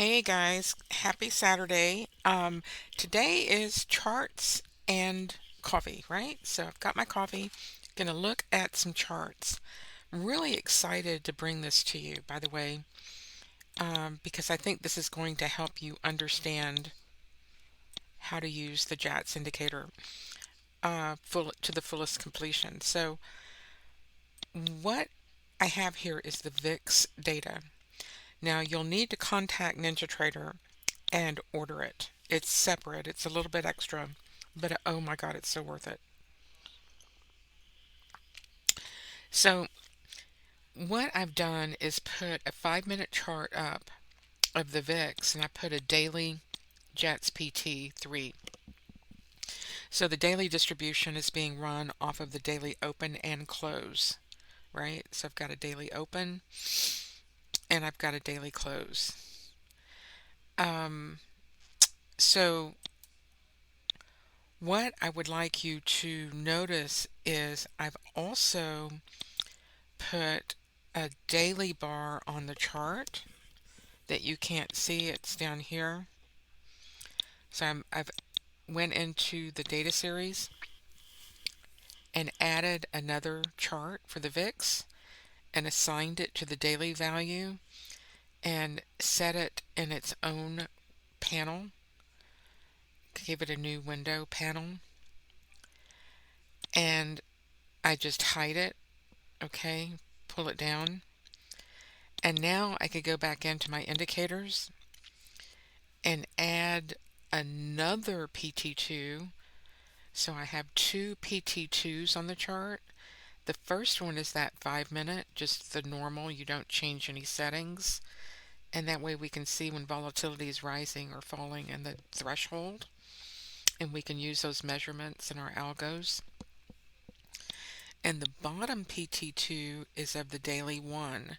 Hey guys, happy Saturday. Today is charts and coffee, right? So I've got my coffee, gonna look at some charts. Really excited to bring this to you, by the way, because I think this is going to help you understand how to use the JATS indicator to the fullest completion. So what I have here is the VIX data. Now you'll need to contact NinjaTrader and order it. It's separate. It's a little bit extra, but oh my God, it's so worth it. So what I've done is put a 5-minute chart up of the VIX, and I put a daily JETS PT 3. So the daily distribution is being run off of the daily open and close, right? So I've got a daily open and I've got a daily close. Um, so what I would like you to notice is I've also put a daily bar on the chart that you can't see. It's down here. So I've went into the data series and added another chart for the VIX and assigned it to the daily value and set it in its own panel. Gave it a new window panel, and I just hide it. Okay, pull it down. And now I could go back into my indicators and add another PT2. So I have two PT2s on the chart. The first one is that 5 minute, just the normal, you don't change any settings. And that way we can see when volatility is rising or falling in the threshold. And we can use those measurements in our algos. And the bottom PT2 is of the daily 1.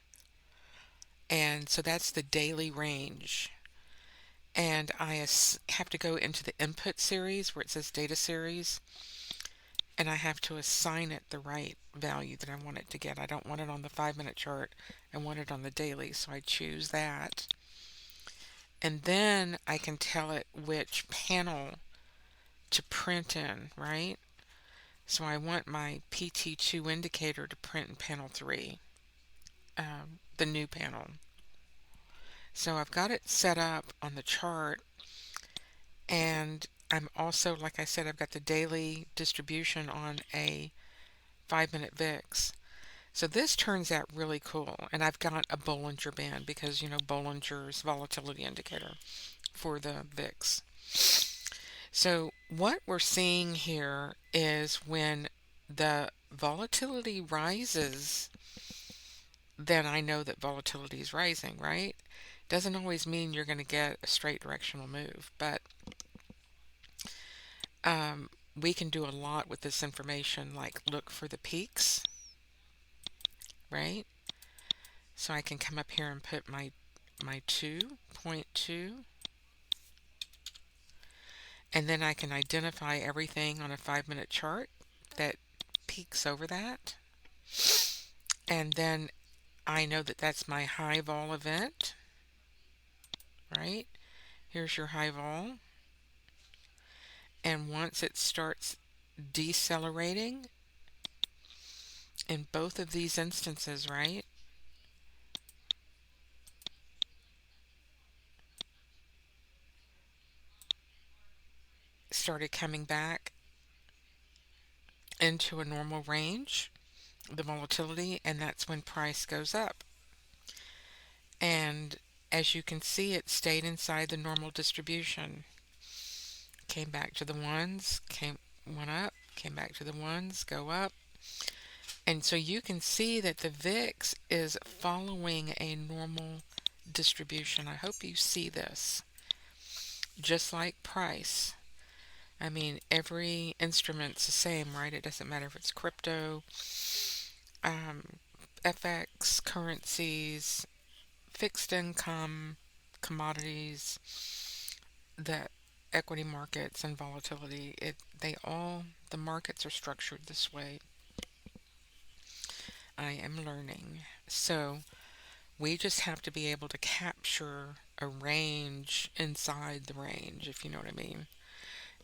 And so that's the daily range. And I have to go into the input series where it says data series, and I have to assign it the right value that I want it to get. I don't want it on the 5-minute chart. I want it on the daily, so I choose that. And then I can tell it which panel to print in, right? So I want my PT2 indicator to print in panel 3, the new panel. So I've got it set up on the chart, and I'm also, like I said, I've got the daily distribution on a 5-minute VIX. So this turns out really cool. And I've got a Bollinger Band because, Bollinger's volatility indicator for the VIX. So what we're seeing here is when the volatility rises, then I know that volatility is rising, right? Doesn't always mean you're going to get a straight directional move, but we can do a lot with this information, like look for the peaks, right? So I can come up here and put my 2.2, and then I can identify everything on a 5-minute chart that peaks over that. And then I know that that's my high vol event, right? Here's your high vol. And once it starts decelerating, in both of these instances, right? Started coming back into a normal range, the volatility, and that's when price goes up. And as you can see, it stayed inside the normal distribution. Came back to the ones, went up, came back to the ones, go up. And so you can see that the VIX is following a normal distribution. I hope you see this. Just like price. I mean, every instrument's the same, right? It doesn't matter if it's crypto, um, FX, currencies, fixed income, commodities, the equity markets and volatility. The markets are structured this way. I am learning. So We just have to be able to capture a range inside the range, if you know what I mean,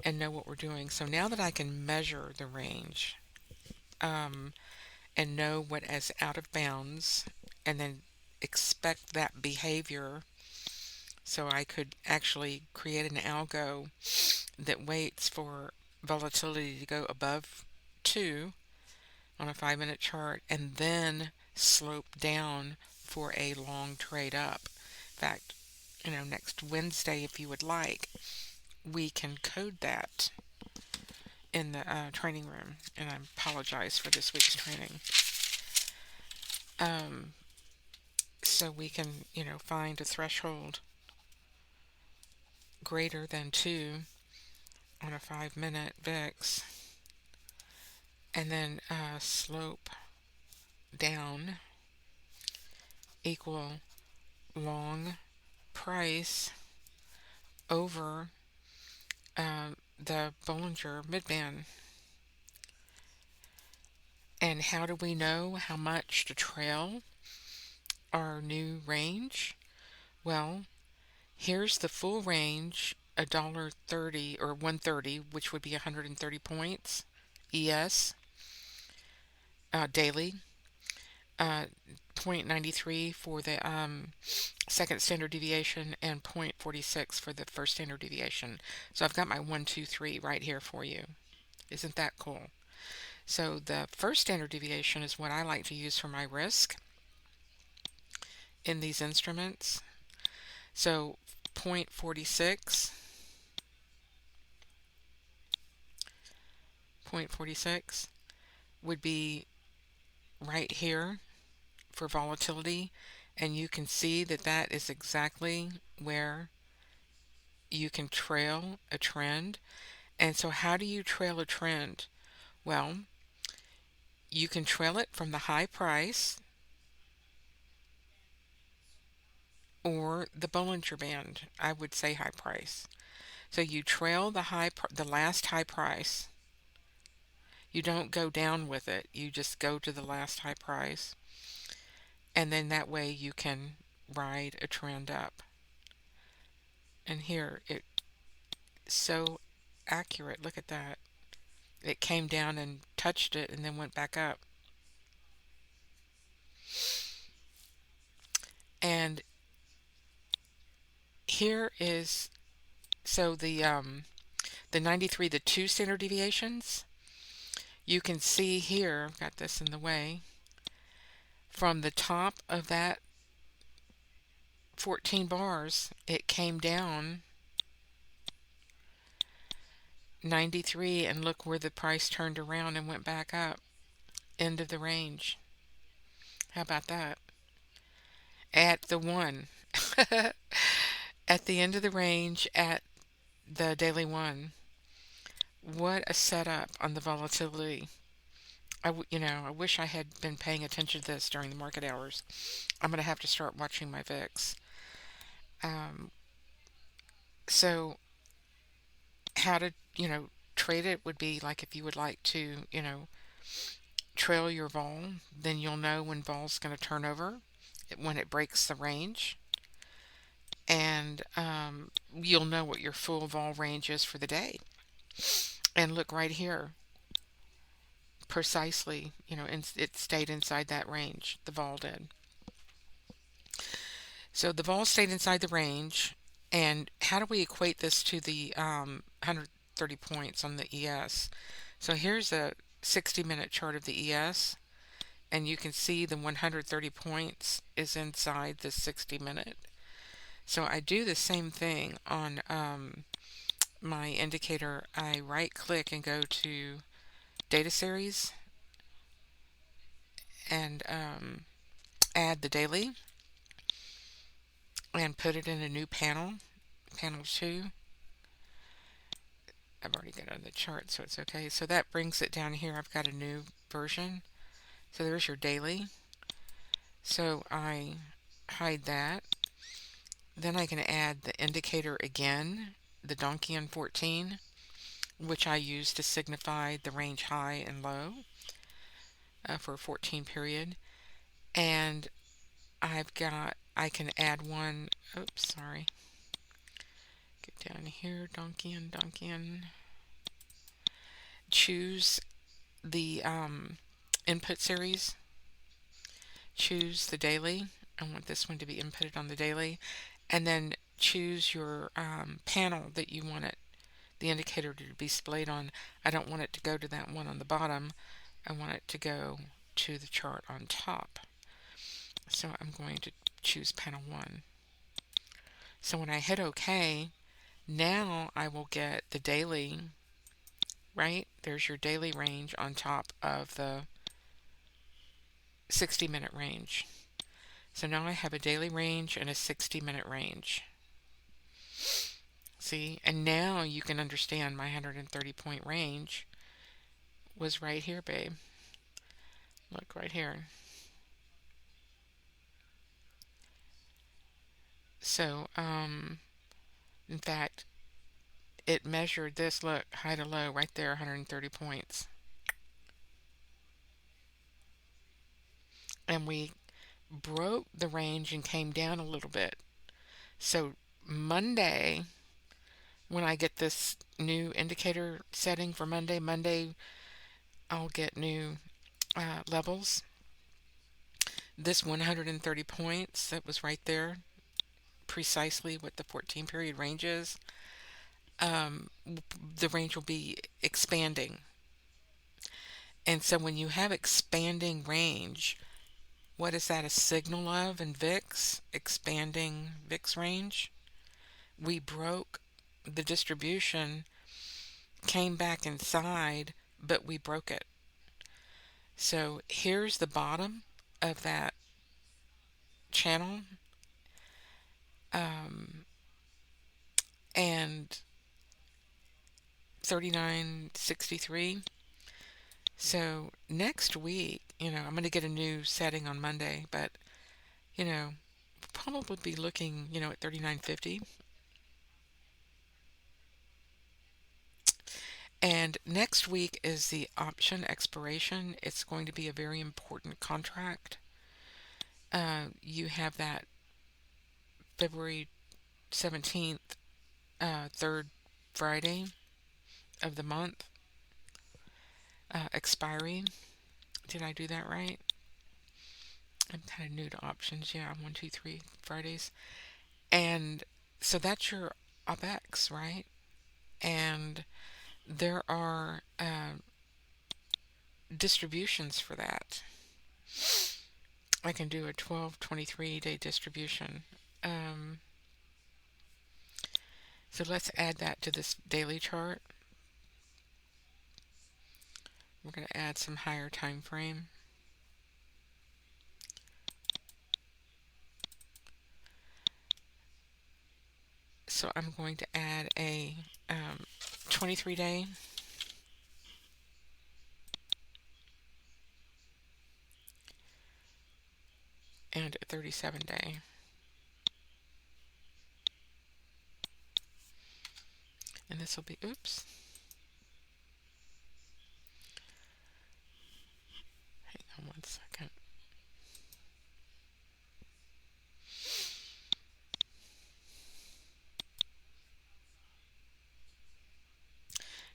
and know what we're doing. So now that I can measure the range, um, and know what is out of bounds, and then expect that behavior, so I could actually create an algo that waits for volatility to go above 2 on a 5-minute chart and then slope down for a long trade up. In fact, next Wednesday, if you would like, we can code that in the training room. And I apologize for this week's training. Um, so we can, find a threshold greater than 2 on a 5-minute VIX and then slope down equal long price over the Bollinger Midband. And how do we know how much to trail our new range? Well, here's the full range, $1.30 or 130, which would be 130 points, ES, daily, 0.93 for the second standard deviation, and 0.46 for the first standard deviation. So I've got my 1, 2, 3 right here for you. Isn't that cool? So the first standard deviation is what I like to use for my risk in these instruments. So 0.46, 0.46 would be right here for volatility, and you can see that that is exactly where you can trail a trend. And so how do you trail a trend? Well, you can trail it from the high price or the Bollinger Band. I would say high price. So you trail the last high price. You don't go down with it. You just go to the last high price. And then that way you can ride a trend up. And here it's so accurate. Look at that. It came down and touched it and then went back up. And here is the 93, the 2 standard deviations. You can see here, I've got this in the way, from the top of that 14 bars, it came down 93, and look where the price turned around and went back up. End of the range. How about that? At the 1. At the end of the range at the daily 1. What a setup on the volatility. I wish I had been paying attention to this during the market hours. I'm going to have to start watching my VIX. Um, so how to, trade it would be like if you would like to, trail your vol, then you'll know when vol's going to turn over, when it breaks the range, and you'll know what your full vol range is for the day. And look right here, precisely, it stayed inside that range, the vol did. So the vol stayed inside the range, and how do we equate this to the 130 points on the ES? So here's a 60-minute chart of the ES, and you can see the 130 points is inside the 60-minute. So I do the same thing on my indicator. I right click and go to data series and add the daily and put it in a new panel, panel 2. I've already got it on the chart, so it's okay. So that brings it down here. I've got a new version. So there's your daily. So I hide that. Then I can add the indicator again, the Donchian 14, which I use to signify the range high and low for a 14 period. And I can add one. Oops, sorry. Get down here, Donkian. Choose the input series. Choose the daily. I want this one to be inputted on the daily. And then choose your panel that you want the indicator to be displayed on. I don't want it to go to that one on the bottom. I want it to go to the chart on top. So I'm going to choose panel 1. So when I hit OK, now I will get the daily, right? There's your daily range on top of the 60-minute range. So now I have a daily range and a 60-minute range. See? And now you can understand my 130-point range was right here, babe. Look right here. So, in fact, it measured this, look, high to low, right there, 130 points. And we broke the range and came down a little bit. So Monday, when I get this new indicator setting for Monday, I'll get new levels. This 130 points that was right there, precisely what the 14-period range is, the range will be expanding. And so when you have expanding range, what is that a signal of in VIX? Expanding VIX range. We broke the distribution, came back inside, but we broke it. So here's the bottom of that channel. And 39.63. So next week, I'm going to get a new setting on Monday, but, we'll probably be looking, at 39.50. And next week is the option expiration. It's going to be a very important contract. You have that February 17th, third Friday of the month, expiry. Did I do that right? I'm kind of new to options. Yeah, 1, 2, 3 Fridays. And so that's your OPEX, right? And there are distributions for that. I can do a 12, 23-day distribution. So let's add that to this daily chart. We're going to add some higher time frame. So I'm going to add a 23-day and a 37-day. And this will be, oops. Hang on one second.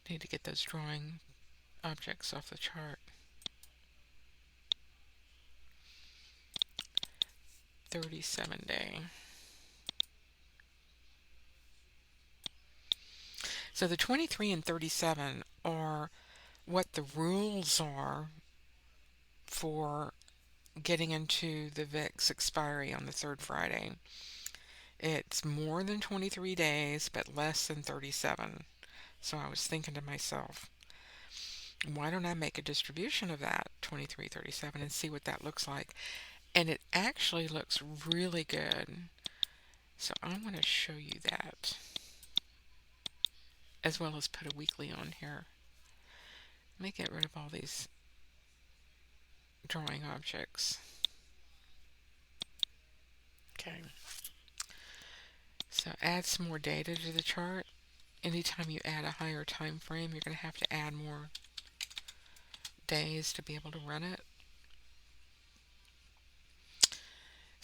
Need to get those drawing objects off the chart. 37-day. So the 23 and 37 are what the rules are for getting into the VIX expiry on the third Friday. It's more than 23 days, but less than 37. So I was thinking to myself, why don't I make a distribution of that 23, 37 and see what that looks like? And it actually looks really good. So I want to show you that, as well as put a weekly on here. Let me get rid of all these drawing objects. Okay. So add some more data to the chart. Anytime you add a higher time frame, you're going to have to add more days to be able to run it.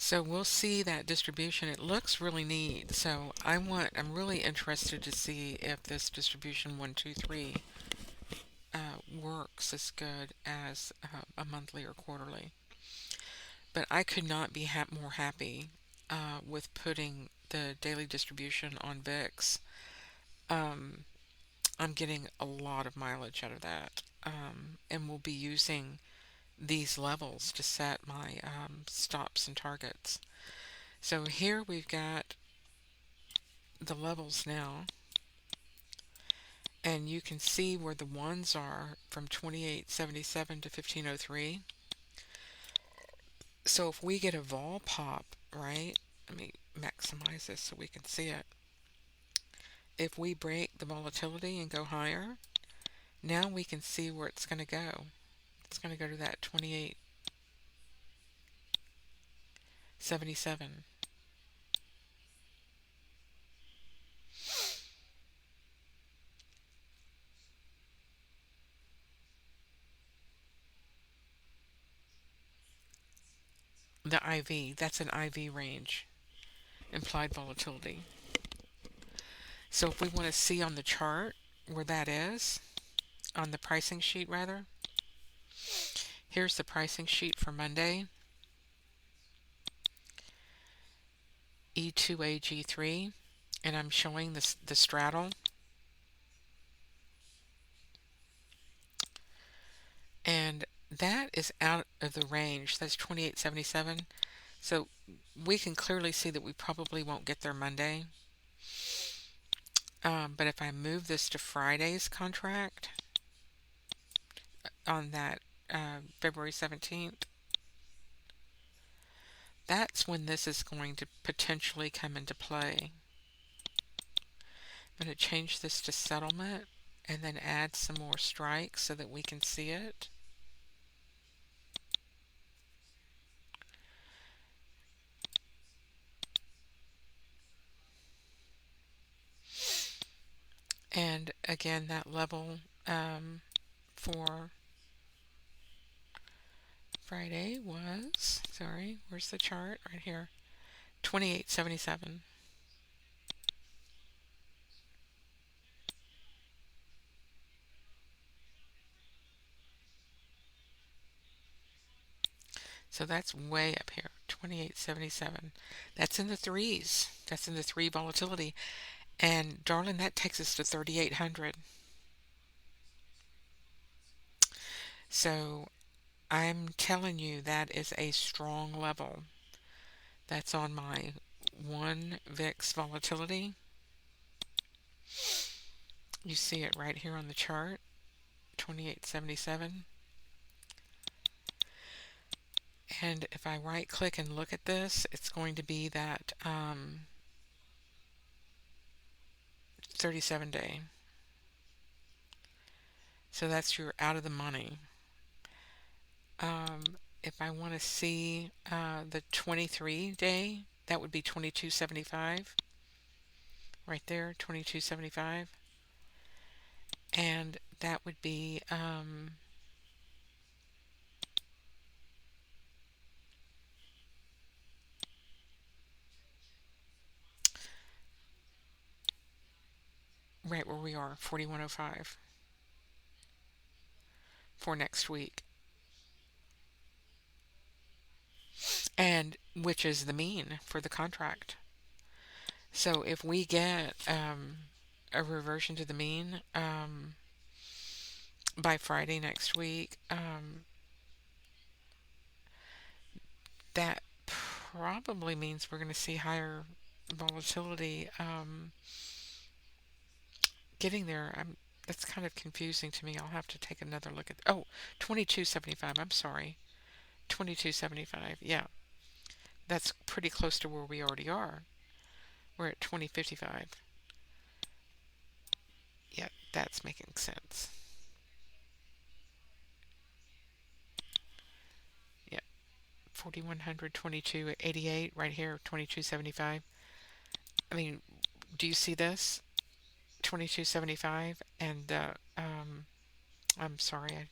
So we'll see that distribution. It looks really neat. So I'm really interested to see if this distribution 1, 2, 3 works as good as a monthly or quarterly. But I could not be more happy with putting the daily distribution on VIX. Um, I'm getting a lot of mileage out of that, and will be using these levels to set my stops and targets. So here we've got the levels now, and you can see where the ones are from 2877 to 1503. So if we get a vol pop, right? Let me maximize this so we can see it. If we break the volatility and go higher, now we can see where it's going to go. It's going to go to that 2877. The IV, that's an IV range, implied volatility. So if we want to see on the chart where that is, on the pricing sheet rather, here's the pricing sheet for Monday, E2AG3, and I'm showing this the straddle, and that is out of the range. That's 2877. So we can clearly see that we probably won't get there Monday. But if I move this to Friday's contract on that February 17th, that's when this is going to potentially come into play. I'm going to change this to settlement and then add some more strikes so that we can see it. And again, that level for Friday was, sorry, where's the chart? Right here, 2877. So that's way up here, 2877. That's in the threes. That's in the three volatility. And darling, that takes us to 3800. So I'm telling you that is a strong level. That's on my 1 VIX volatility. You see it right here on the chart, 2877. And if I right click and look at this, it's going to be that 37 day. So that's your out of the money. If I want to see the 23 day, that would be 2275. Right there, 2275. And that would be right where we are, 4105 for next week. And which is the mean for the contract. So if we get a reversion to the mean by Friday next week, that probably means we're going to see higher volatility getting there. That's kind of confusing to me. I'll have to take another look at. Oh, 2275. I'm sorry. 2275. Yeah, that's pretty close to where we already are. We're at 2055. Yeah, that's making sense. Yeah, 4100, 2288 right here, 2275. I mean, do you see this? 2275 and I'm sorry, I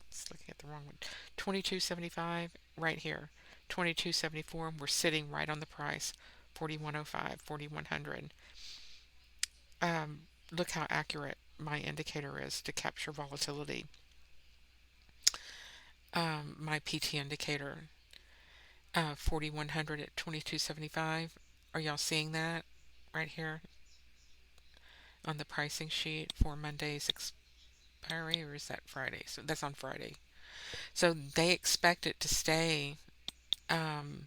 was looking at the wrong one. 2275 right here. 2274, and we're sitting right on the price, 4105, 4100. Look how accurate my indicator is to capture volatility. My PT indicator, 4100 at 2275. Are y'all seeing that right here on the pricing sheet for Monday's expiry, or is that Friday? So that's on Friday. So they expect it to stay, um,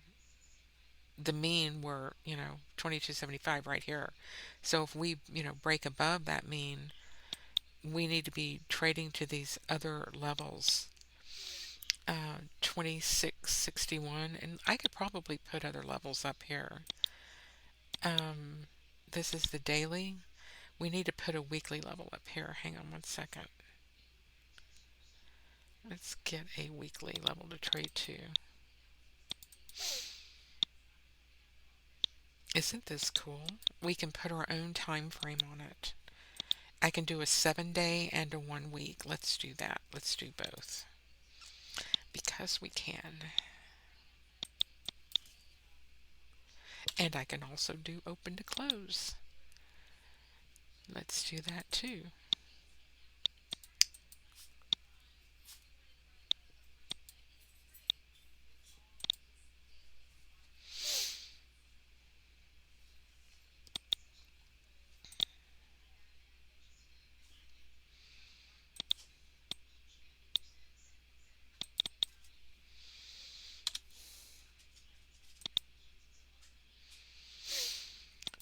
the mean were, 2275 right here. So if we, break above that mean, we need to be trading to these other levels, 2661, and I could probably put other levels up here. Um, this is the daily. We need to put a weekly level up here. Hang on one second. Let's get a weekly level to trade to. Isn't this cool? We can put our own time frame on it. I can do a 7-day and a 1 week. Let's do that. Let's do both. Because we can. And I can also do open to close. Let's do that too.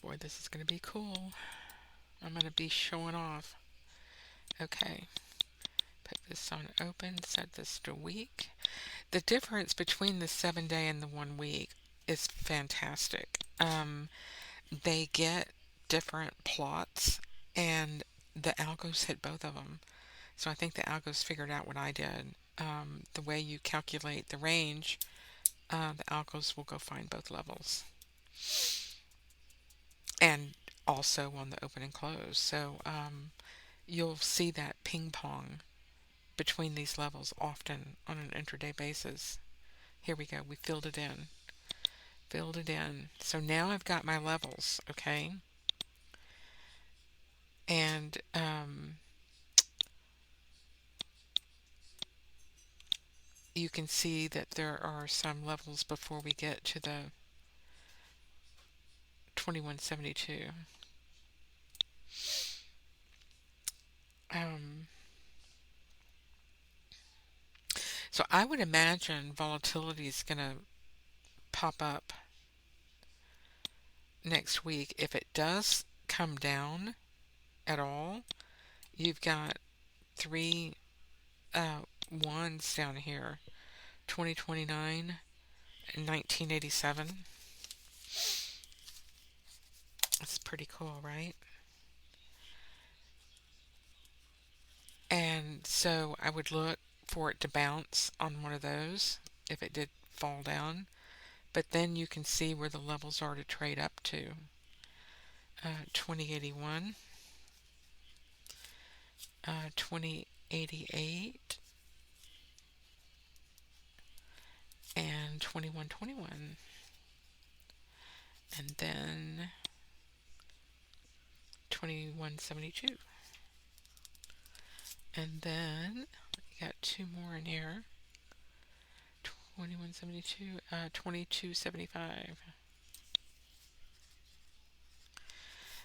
Boy, this is going to be cool. I'm going to be showing off. Okay. Put this on open. Set this to week. The difference between the 7-day and the 1 week is fantastic. They get different plots, and the algos hit both of them. So I think the algos figured out what I did. The way you calculate the range, the algos will go find both levels. And also on the open and close. So you'll see that ping pong between these levels often on an intraday basis. Here we go. We filled it in. Filled it in. So now I've got my levels, okay? And you can see that there are some levels before we get to the 2172. Um, so I would imagine volatility is going to pop up next week. If it does come down at all, you've got three ones down here, 2029 and 1987. That's pretty cool, right? And so I would look for it to bounce on one of those if it did fall down. But then you can see where the levels are to trade up to. 2081, 2088, and 2121. And then 2172. And then you got two more in here. 2172, 2275.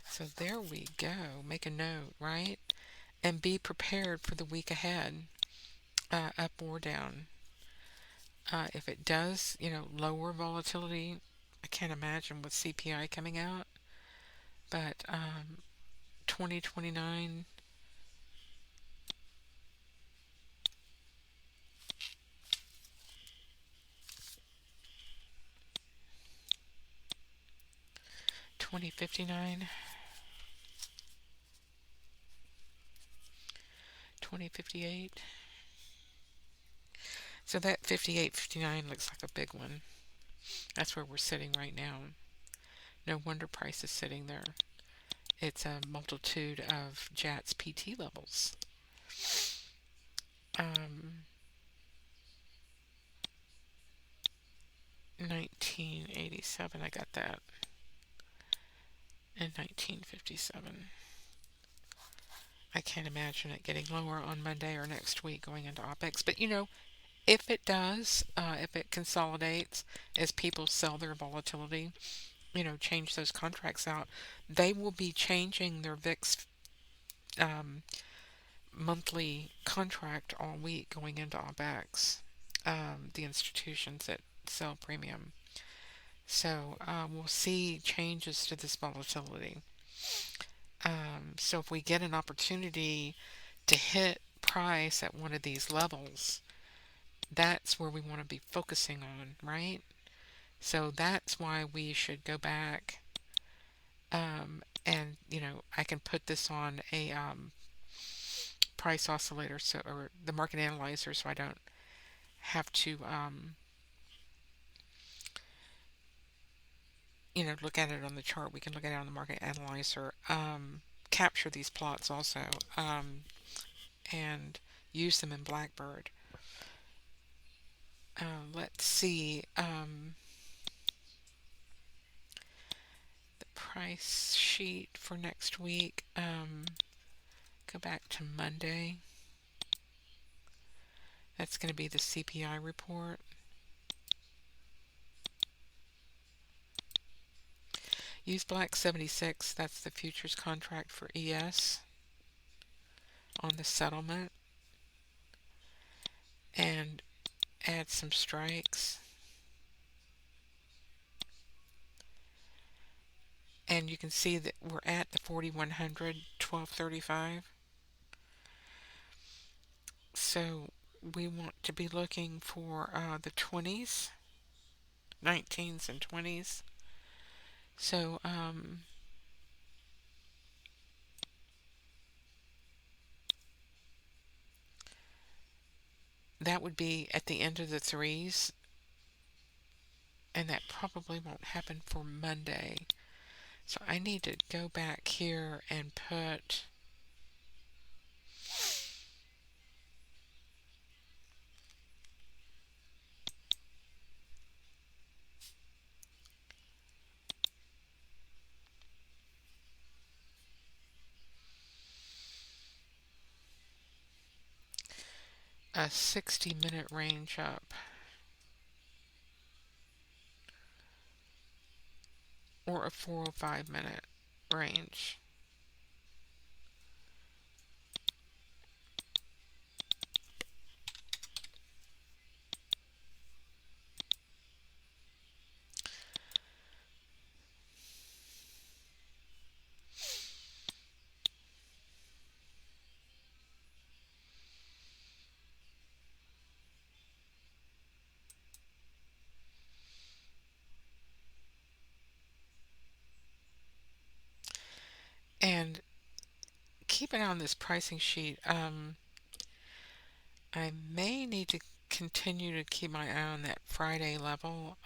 So there we go. Make a note, right? And be prepared for the week ahead, up or down. If it does, lower volatility, I can't imagine with CPI coming out, but 2029, 2059, 2058. So that 58, 59 looks like a big one. That's where we're sitting right now. No wonder price is sitting there. It's a multitude of JATS PT levels. Um, 1957. I got that in 1957. I can't imagine it getting lower on Monday or next week going into OPEX. But if it does, if it consolidates as people sell their volatility, change those contracts out, they will be changing their VIX um, monthly contract all week going into OPEX, the institutions that sell premium. So we'll see changes to this volatility. So if we get an opportunity to hit price at one of these levels, that's where we want to be focusing on, right? So that's why we should go back, and I can put this on a price oscillator, or the market analyzer, so I don't have to look at it on the chart. We can look at it on the market analyzer, capture these plots also, and use them in Blackbird. Let's see, the price sheet for next week. Go back to Monday. That's going to be the CPI report. Use Black 76, that's the futures contract for ES on the settlement, and add some strikes. And you can see that we're at the 4100, 1235. So we want to be looking for the 20s, 19s and 20s. So that would be at the end of the threes, and that probably won't happen for Monday. So I need to go back here and put a 60-minute range up, or a 405-minute range. And keep an eye on this pricing sheet. I may need to continue to keep my eye on that Friday level.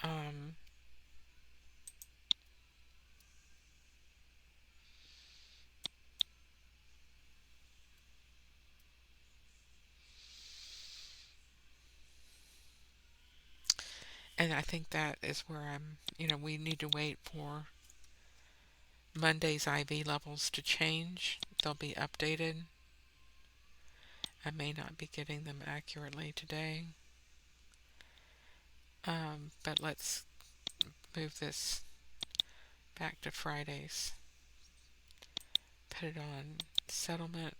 And I think that is where we need to wait for Monday's IV levels to change. They'll be updated. I may not be getting them accurately today. But let's move this back to Fridays. Put it on settlement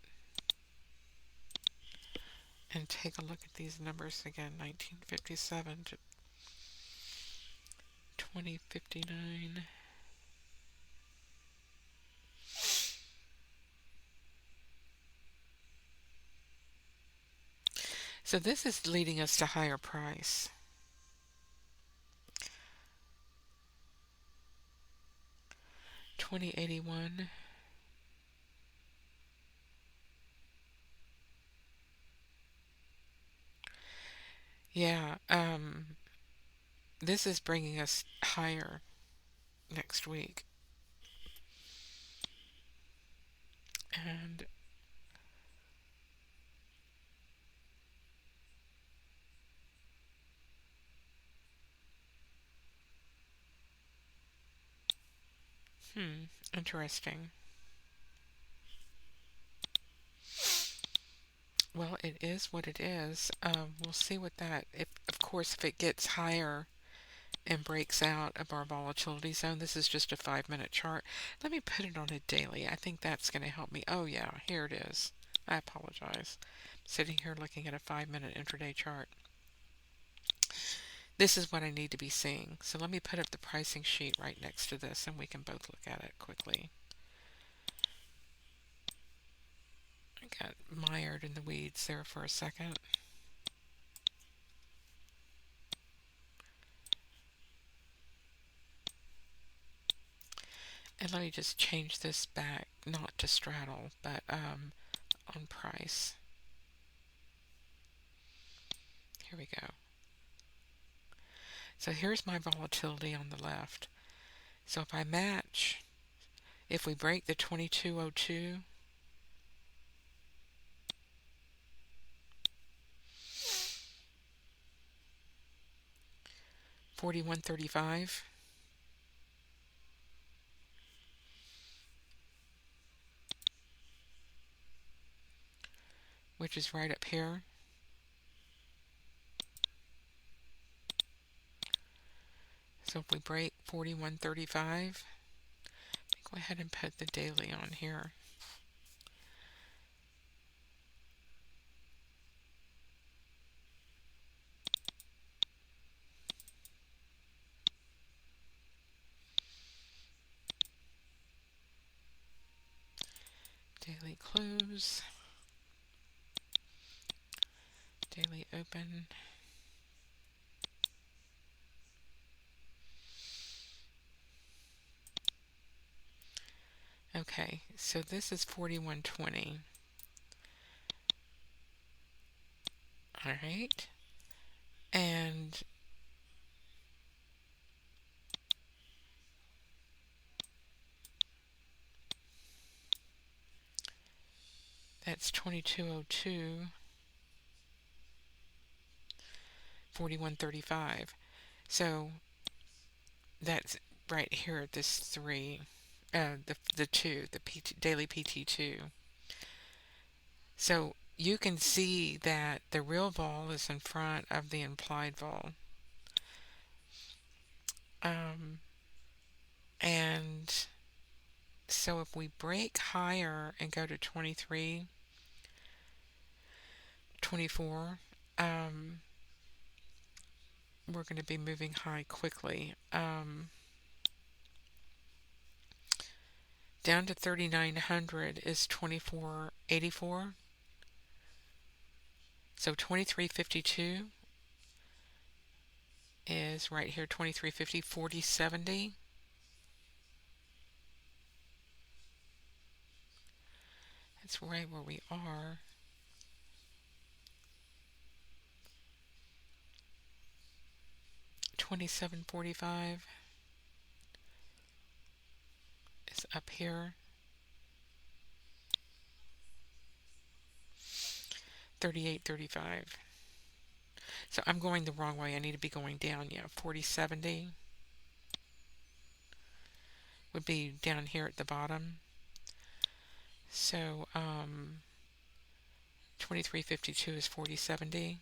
and take a look at these numbers again. 1957 to 2059. So this is leading us to higher price. $20.81. Yeah, this is bringing us higher next week. And Interesting. Well, it is what it is. We'll see what that, if of course, if it gets higher and breaks out of our volatility zone. This is just a 5-minute chart. Let me put it on a daily. I think that's going to help me. Oh, yeah, here it is. I apologize. Sitting here looking at a 5-minute intraday chart. This is what I need to be seeing. So let me put up the pricing sheet right next to this and we can both look at it quickly. I got mired in the weeds there for a second. And let me just change this back, not to straddle, but on price. Here we go. So here's my volatility on the left. So if I match, if we break the 2202, 4135, which is right up here. So if we break 4135, go ahead and put the daily on here. Daily close, daily open. Okay, so this is 4120. All right. And that's 2202, 4135. So that's right here at this 3, the 2, the daily PT2. So you can see that the real vol is in front of the implied vol. And so if we break higher and go to 23, 24, we're going to be moving high quickly. Down to 3,900 is 2484. So 2352 is right here, 2350, 4070. That's right where we are. $27.45 is up here. 38.35. So I'm going the wrong way. I need to be going down. Yeah, 40.70 would be down here at the bottom. So 23.52 is 40.70.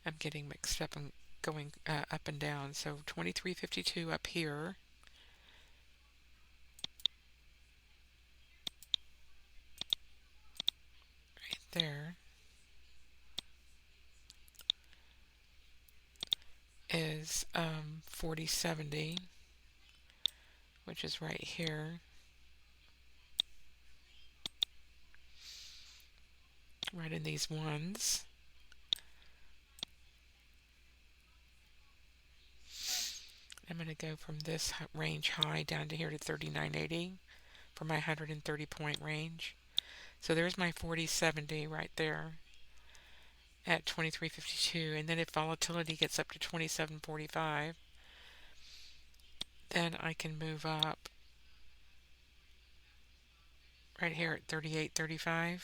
I'm getting mixed up and going up and down. So 23.52 up here. Right there is 40.70, which is right here. Right in these ones. I'm going to go from this range high down to here to 39.80 for my 130 point range. So there's my 40.70 right there at 23.52. And then if volatility gets up to 27.45, then I can move up right here at 38.35.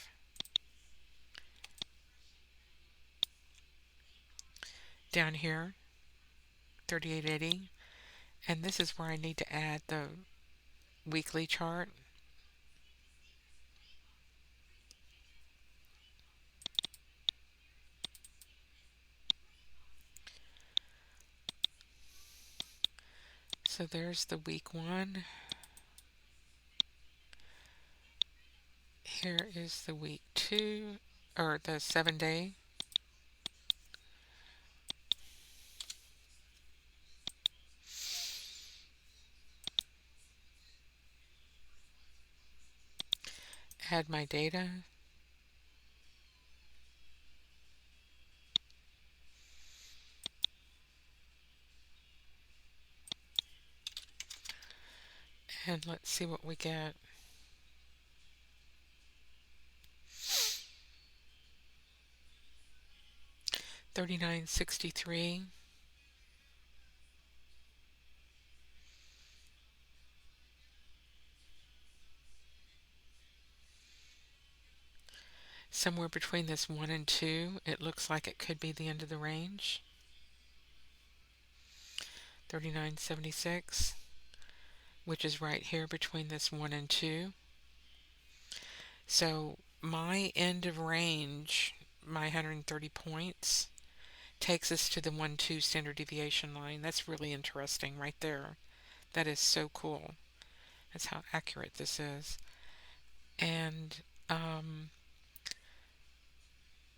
Down here 38.80. And this is where I need to add the weekly chart. So there's the week one. Here is the week two, or the 7 day. Add my data. And let's see what we get. $39.63. Somewhere between this 1 and 2, it looks like it could be the end of the range. 39.76, which is right here between this 1 and 2. So my end of range, my 130 points, takes us to the 1-2 standard deviation line. That's really interesting right there. That is so cool. That's how accurate this is. And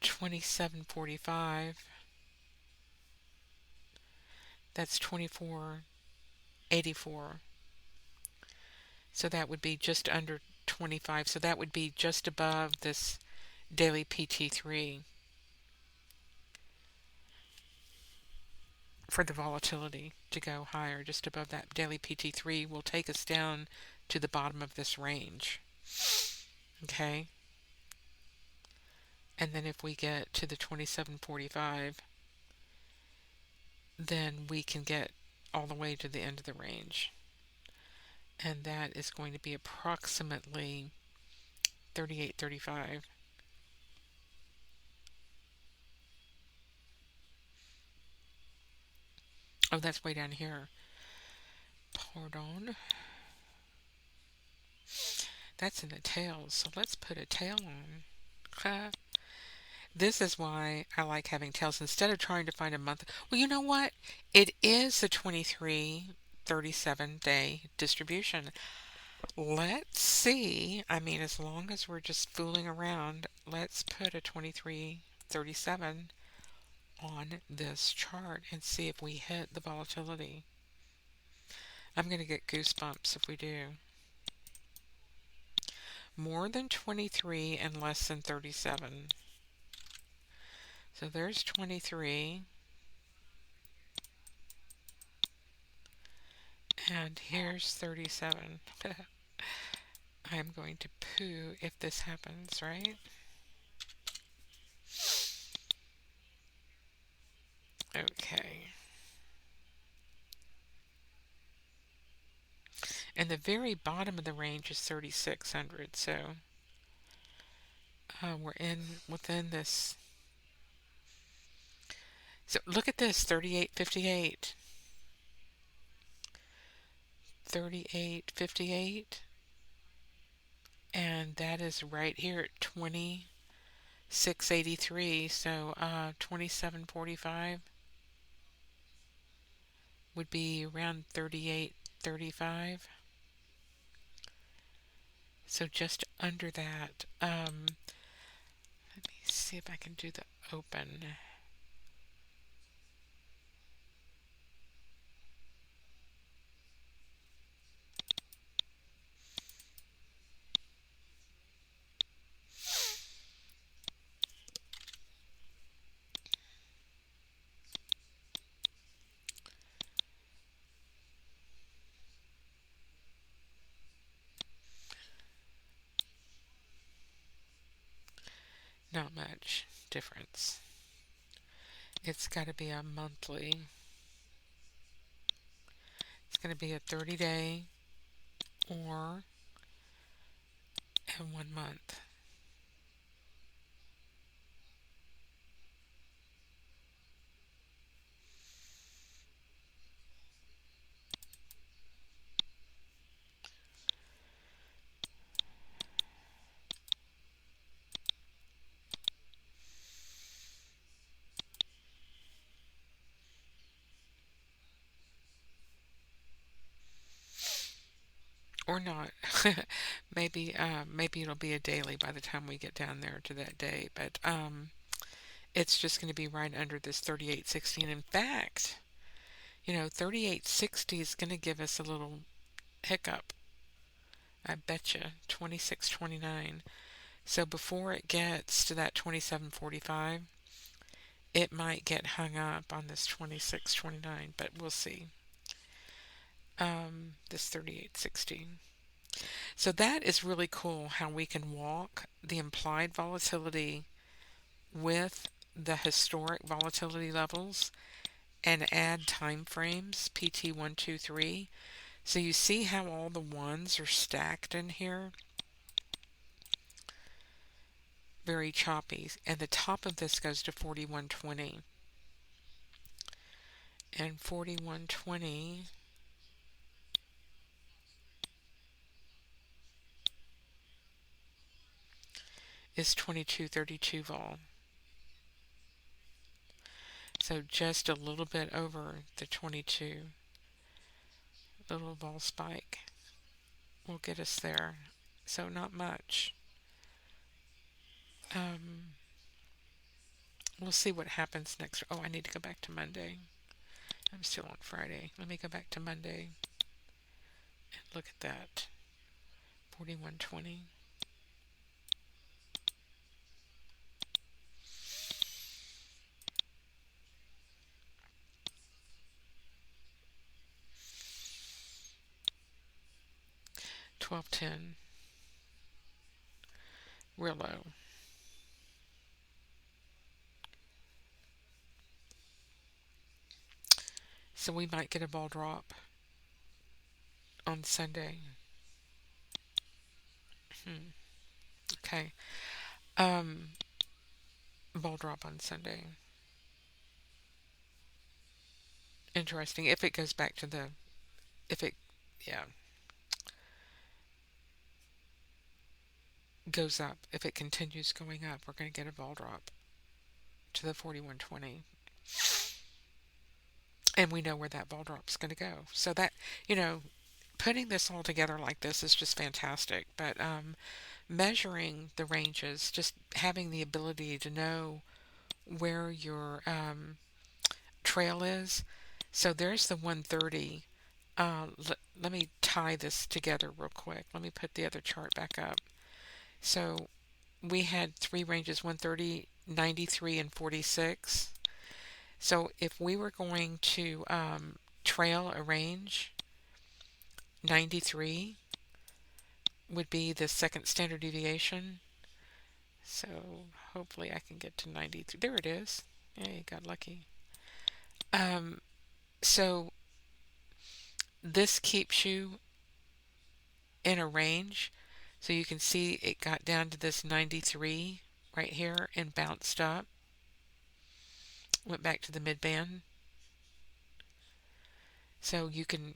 27.45, that's 24.84. So that would be just under 25. So that would be just above this daily PT3 for the volatility to go higher. Just above that daily PT3 will take us down to the bottom of this range. Okay. And then if we get to the 27.45, then we can get all the way to the end of the range. And that is going to be approximately 38.35. Oh, that's way down here. Pardon. That's in the tails, so let's put a tail on. This is why I like having tails instead of trying to find a month. Well, you know what? It is a 23-37 day distribution. Let's see. I mean, as long as we're just fooling around, let's put a 23-37 on this chart and see if we hit the volatility. I'm going to get goosebumps if we do. More than 23 and less than 37. So there's 23. And here's 37. I'm going to poo if this happens, right? Okay. And the very bottom of the range is 3,600, so we're within this. So look at this, 38.58. 38.58, and that is right here at 26.83. So 27.45 would be around 38.35. So just under that. Let me see if I can do the open. Not much difference. It's got to be a monthly. It's going to be a 30-day or a 1 month. or not. Maybe it'll be a daily by the time we get down there to that day, but it's just going to be right under this 38.60. And in fact, 38.60 is going to give us a little hiccup. I bet you 26.29. So before it gets to that 27.45, it might get hung up on this 26.29, but we'll see. This 38.60. So that is really cool how we can walk the implied volatility with the historic volatility levels and add time frames, PT 1, 2, 3. So you see how all the ones are stacked in here? Very choppy. And the top of this goes to 41.20. And 41.20 is 22.32 vol. So just a little bit over the 22. Little vol spike will get us there. So not much. Um, we'll see what happens next. Oh, I need to go back to Monday. I'm still on Friday. Let me go back to Monday and look at that. 41.20. 12.10. Real low. So we might get a ball drop on Sunday. Okay. Um, ball drop on Sunday. Interesting. If it goes back to if it, yeah, goes up, if it continues going up, we're going to get a ball drop to the 41.20. And we know where that ball drop is going to go. So that, putting this all together like this is just fantastic. But measuring the ranges, just having the ability to know where your trail is. So there's the 130. Let me tie this together real quick. Let me put the other chart back up. So we had three ranges: 130, 93, and 46. So if we were going to trail a range, 93 would be the second standard deviation. So hopefully I can get to 93. There it is. Hey, got lucky. Um, so this keeps you in a range. So you can see it got down to this 93 right here and bounced up. Went back to the mid-band. So you can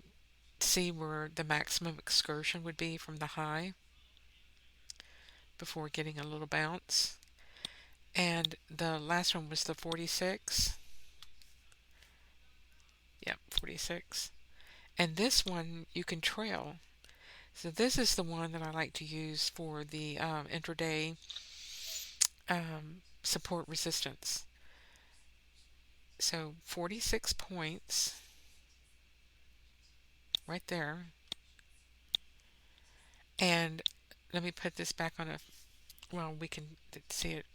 see where the maximum excursion would be from the high before getting a little bounce. And the last one was the 46. Yep, 46. And this one you can trail. So this is the one that I like to use for the intraday support resistance. So 46 points right there. And let me put this back on well, we can see it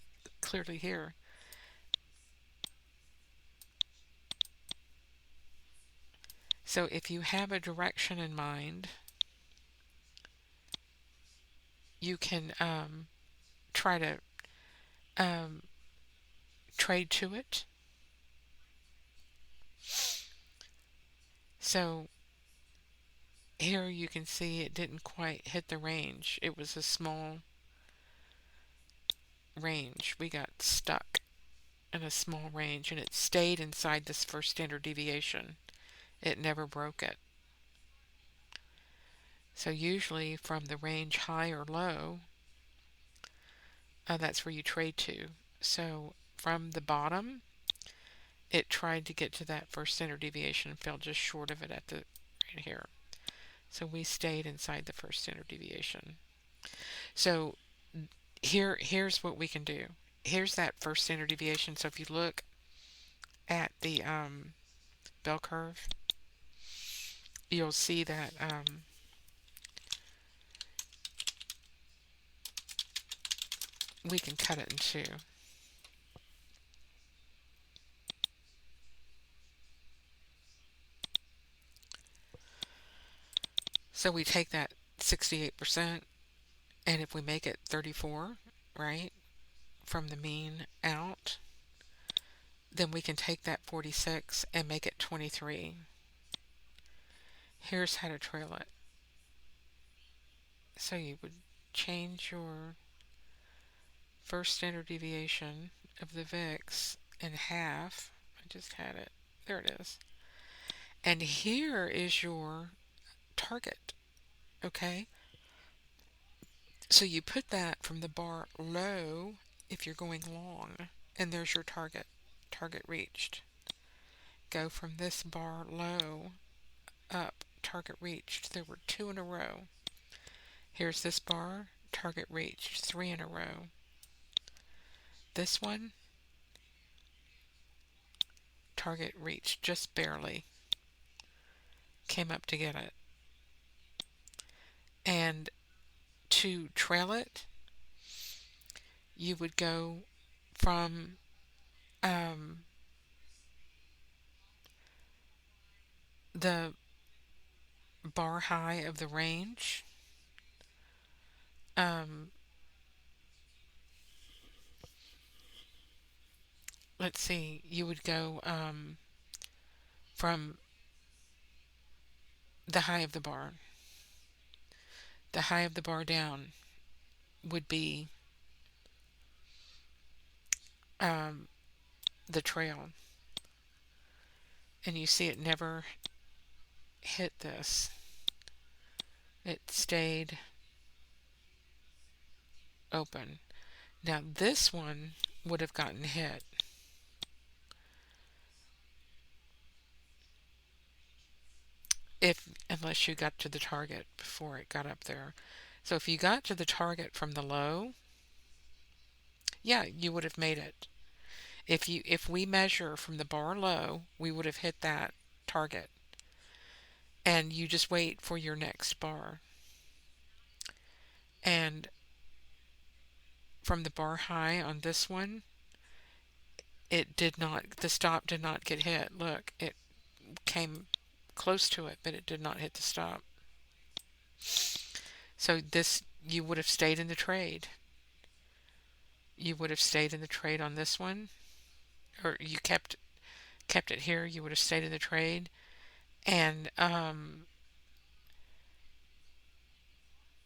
clearly here. So if you have a direction in mind, you can try to um, trade to it. So here you can see it didn't quite hit the range. It was a small range. We got stuck in a small range and it stayed inside this first standard deviation. It never broke it. So usually from the range high or low, that's where you trade to. So from the bottom, it tried to get to that first standard deviation and fell just short of it at the right here. So we stayed inside the first standard deviation. So here's what we can do. Here's that first standard deviation. So if you look at the bell curve, you'll see that we can cut it in two. So we take that 68%, and if we make it 34, right, from the mean out, then we can take that 46 and make it 23. Here's how to trail it. So you would change your first standard deviation of the VIX in half. I just had it. There it is. And here is your target. Okay? So you put that from the bar low if you're going long, and there's your target. Target reached. Go from this bar low up, target reached. There were two in a row. Here's this bar, target reached, three in a row. This one, target reached just barely. Came up to get it. And to trail it, you would go from the bar high of the range. Um, let's see, you would go from the high of the bar. The high of the bar down would be um, the trail. And you see it never hit this. It stayed open. Now this one would have gotten hit. Unless you got to the target before it got up there. So if you got to the target from the low, yeah, you would have made it. If we measure from the bar low, we would have hit that target. And you just wait for your next bar. And from the bar high on this one, the stop did not get hit. Look, it came close to it, but it did not hit the stop. So you would have stayed in the trade. You would have stayed in the trade on this one, or you kept it here. You would have stayed in the trade, and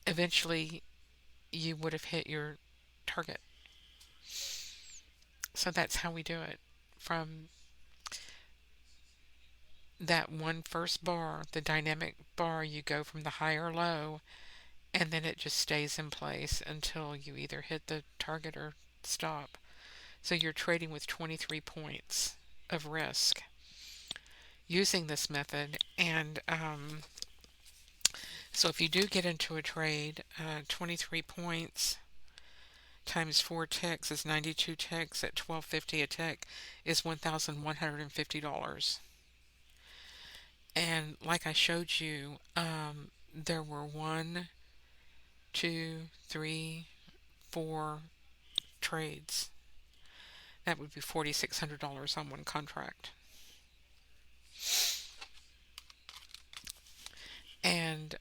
eventually you would have hit your target. So that's how we do it. From that one first bar, the dynamic bar, you go from the high or low, and then it just stays in place until you either hit the target or stop. So you're trading with 23 points of risk using this method. And so if you do get into a trade, 23 points times 4 ticks is 92 ticks at $12.50 a tick is $1,150. And like I showed you, there were 1, 2, 3, 4 trades. That would be $4,600 on one contract. And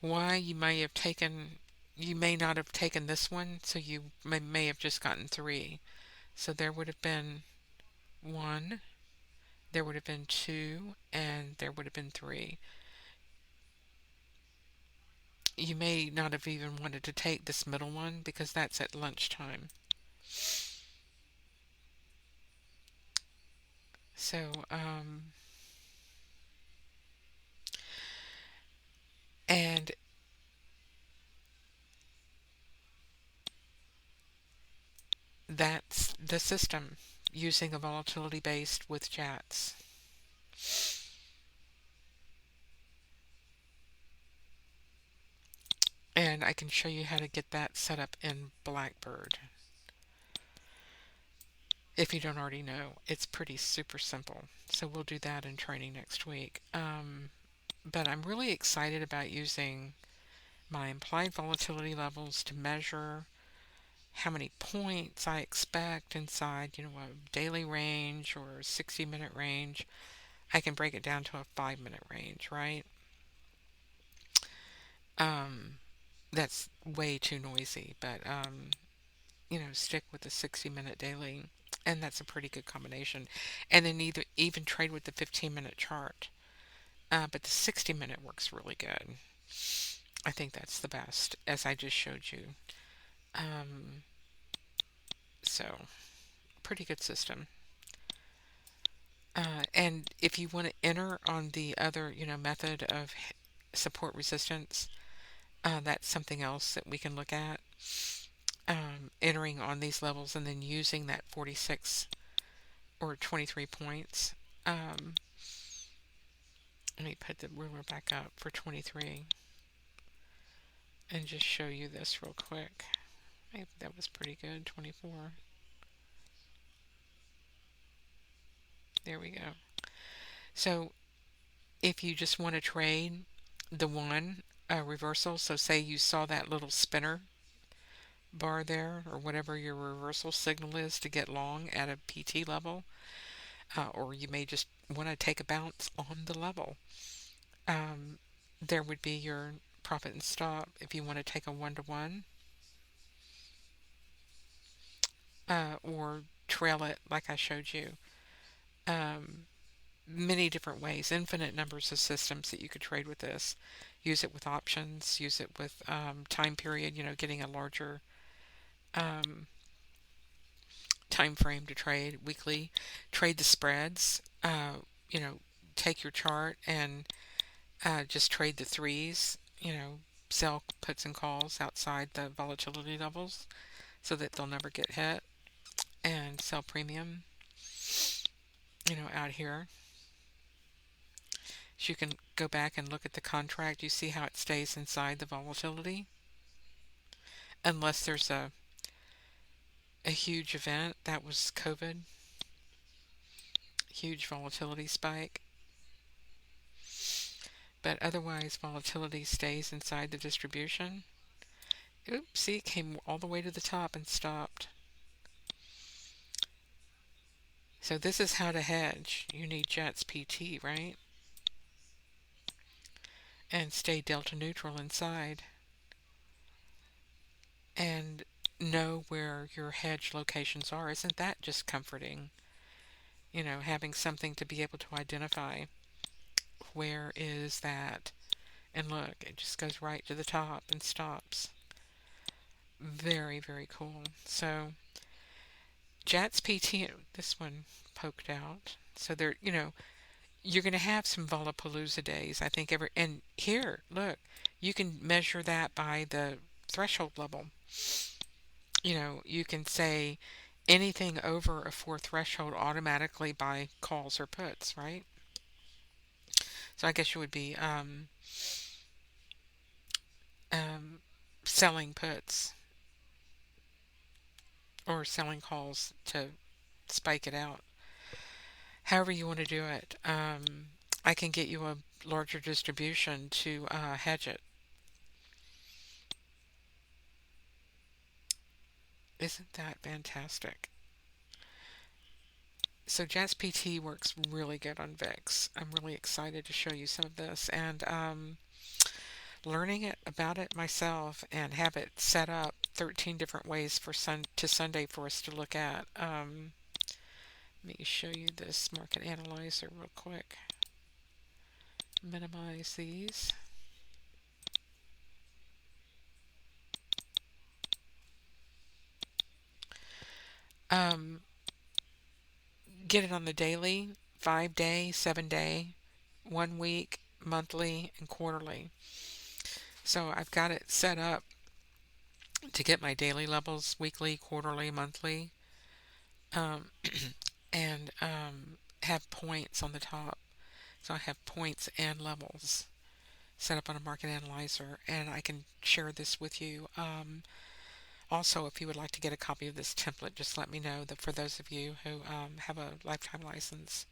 why you may not have taken this one, so you may have just gotten 3. So there would have been 1, there would have been 2, and there would have been 3. You may not have even wanted to take this middle one because that's at lunchtime. So, and that's the system using a volatility based with JATS. And I can show you how to get that set up in Blackbird. If you don't already know, it's pretty super simple. So we'll do that in training next week. But I'm really excited about using my implied volatility levels to measure how many points I expect inside, a daily range or a 60-minute range. I can break it down to a 5-minute range, right? Um, that's way too noisy, but stick with the 60-minute daily, and that's a pretty good combination. And then either even trade with the 15-minute chart. But the 60-minute works really good. I think that's the best, as I just showed you. Um, so, pretty good system. And if you want to enter on the other, method of support resistance, that's something else that we can look at. Entering on these levels and then using that 46 or 23 points. Let me put the ruler back up for 23 and just show you this real quick. Maybe that was pretty good. 24. There we go. So if you just want to trade the one reversal, so say you saw that little spinner bar there, or whatever your reversal signal is to get long at a PT level, or you may just want to take a bounce on the level. There would be your profit and stop if you want to take a 1-to-1, or trail it like I showed you. Um, Many different ways, infinite numbers of systems that you could trade with this. Use it with options, use it with time period, getting a larger um, time frame to trade weekly. Trade the spreads, you know, take your chart and just trade the threes, sell puts and calls outside the volatility levels so that they'll never get hit, and sell premium, out here. So you can go back and look at the contract. You see how it stays inside the volatility. Unless there's a huge event, that was COVID, huge volatility spike. But otherwise, volatility stays inside the distribution. Oops, see, it came all the way to the top and stopped. So this is how to hedge. You need JATS PT, right? And stay delta neutral inside. And know where your hedge locations are. Isn't that just comforting? Having something to be able to identify. Where is that? And look, it just goes right to the top and stops. Very, very cool. So, JATS PT, this one poked out. So there, you're going to have some Volapalooza days. I think and here, look, you can measure that by the threshold level. You can say anything over a 4 threshold automatically by calls or puts, right? So I guess you would be um, selling puts or selling calls to spike it out. However you want to do it. I can get you a larger distribution to hedge it. Isn't that fantastic? So JASPT works really good on VIX. I'm really excited to show you some of this, and learning about it myself and have it set up 13 different ways for Sunday for us to look at. Let me show you this market analyzer real quick. Minimize these. Um, get it on the daily, 5-day, 7-day, 1 week, monthly, and quarterly. So I've got it set up to get my daily levels weekly, quarterly, monthly, um, and have points on the top. So I have points and levels. set up on a market analyzer, and I can share this with you. Also, if you would like to get a copy of this template, just let me know that for those of you who have a lifetime license.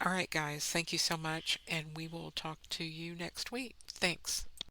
All right, guys, thank you so much, and we will talk to you next week. Thanks.